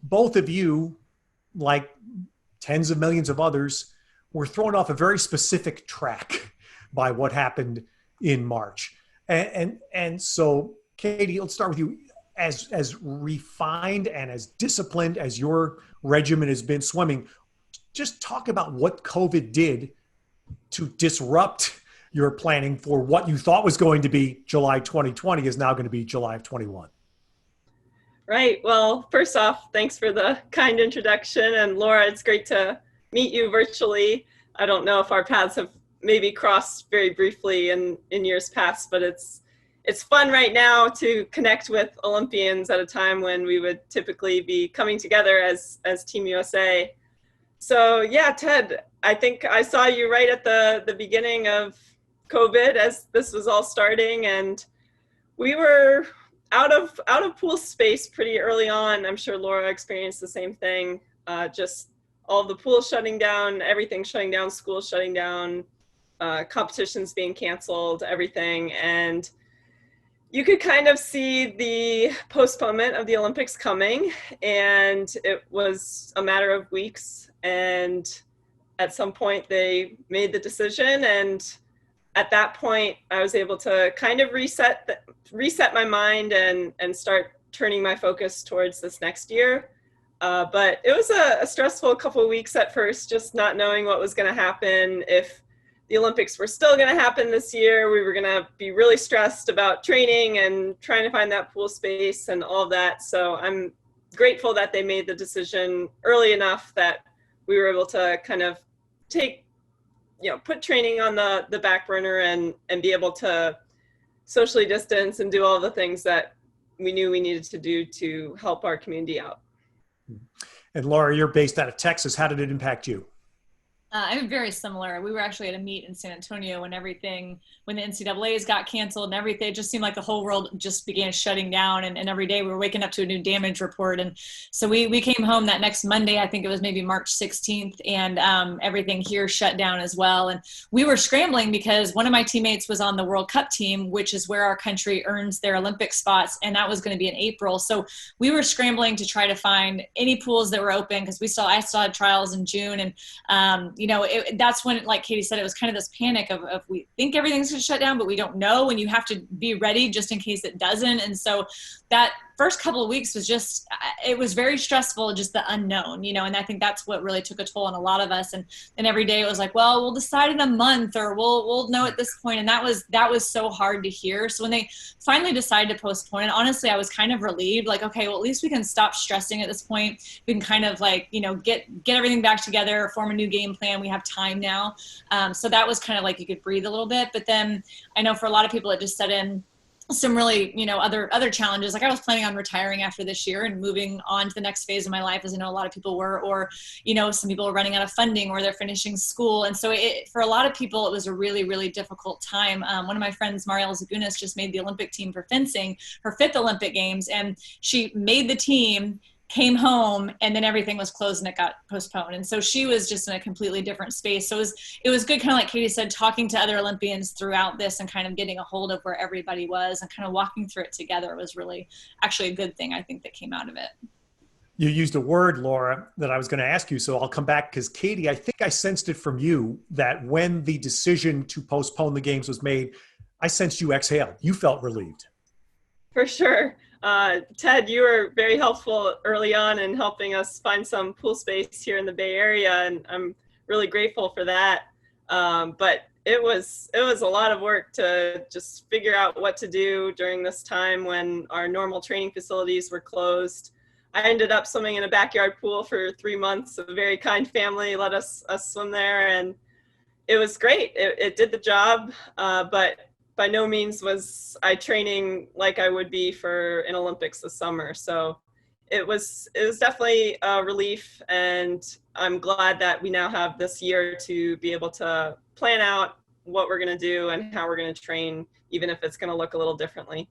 both of you, like tens of millions of others, were thrown off a very specific track by what happened in March. And so, Katie, let's start with you. As refined and as disciplined as your regimen has been swimming, just talk about what COVID did to disrupt your planning for what you thought was going to be July 2020 is now going to be July of 21. Right. Well, first off, thanks for the kind introduction. And Laura, it's great to meet you virtually. I don't know if our paths have maybe crossed very briefly in years past, but it's fun right now to connect with Olympians at a time when we would typically be coming together as Team USA. So yeah, Ted, I think I saw you right at the beginning of COVID as this was all starting, and we were out of pool space pretty early on. I'm sure Laura experienced the same thing. Just all the pools shutting down, everything shutting down, schools shutting down, competitions being canceled, everything. And you could kind of see the postponement of the Olympics coming, and it was a matter of weeks. And at some point they made the decision, and at that point I was able to kind of reset my mind and start turning my focus towards this next year. But it was a stressful couple of weeks at first, just not knowing what was going to happen, if the Olympics were still going to happen this year. We were going to be really stressed about training and trying to find that pool space and all of that. So I'm grateful that they made the decision early enough that we were able to kind of put training on the back burner and be able to socially distance and do all the things that we knew we needed to do to help our community out. And Laura, you're based out of Texas. How did it impact you? I'm very similar. We were actually at a meet in San Antonio when the NCAAs got canceled and everything, it just seemed like the whole world just began shutting down. And every day we were waking up to a new damage report. And so we came home that next Monday, I think it was maybe March 16th, and everything here shut down as well. And we were scrambling because one of my teammates was on the World Cup team, which is where our country earns their Olympic spots. And that was going to be in April. So we were scrambling to try to find any pools that were open, because I still had trials in June. And, that's when, like Katie said, it was kind of this panic of we think everything's going to shut down, but we don't know, and you have to be ready just in case it doesn't. And so that first couple of weeks was it was very stressful, just the unknown, and I think that's what really took a toll on a lot of us. And every day it was like, well, we'll decide in a month, or we'll know at this point. And that was so hard to hear. So when they finally decided to postpone it, honestly, I was kind of relieved, like, okay, well, at least we can stop stressing at this point. We can kind of get everything back together, form a new game plan. We have time now. So that was kind of like you could breathe a little bit. But then I know for a lot of people, it just set in some really, other challenges. Like I was planning on retiring after this year and moving on to the next phase of my life, as I know a lot of people were, or, some people are running out of funding, or they're finishing school. And so for a lot of people, it was a really, really difficult time. One of my friends, Mariela Zagunas, just made the Olympic team for fencing, her 5th Olympic Games, and she made the team, came home, and then everything was closed and it got postponed. And so she was just in a completely different space. So it was good, kind of like Katie said, talking to other Olympians throughout this and kind of getting a hold of where everybody was and kind of walking through it together. It was really actually a good thing, I think, that came out of it. You used a word, Laura, that I was going to ask you, so I'll come back, because Katie, I think I sensed it from you that when the decision to postpone the games was made, I sensed you exhaled. You felt relieved. For sure. Ted, you were very helpful early on in helping us find some pool space here in the Bay Area, and I'm really grateful for that. But it was a lot of work to just figure out what to do during this time when our normal training facilities were closed. I ended up swimming in a backyard pool for 3 months. A very kind family let us swim there, and it was great. It did the job, but by no means was I training like I would be for an Olympics this summer. So it was definitely a relief, and I'm glad that we now have this year to be able to plan out what we're going to do and how we're going to train, even if it's going to look a little differently.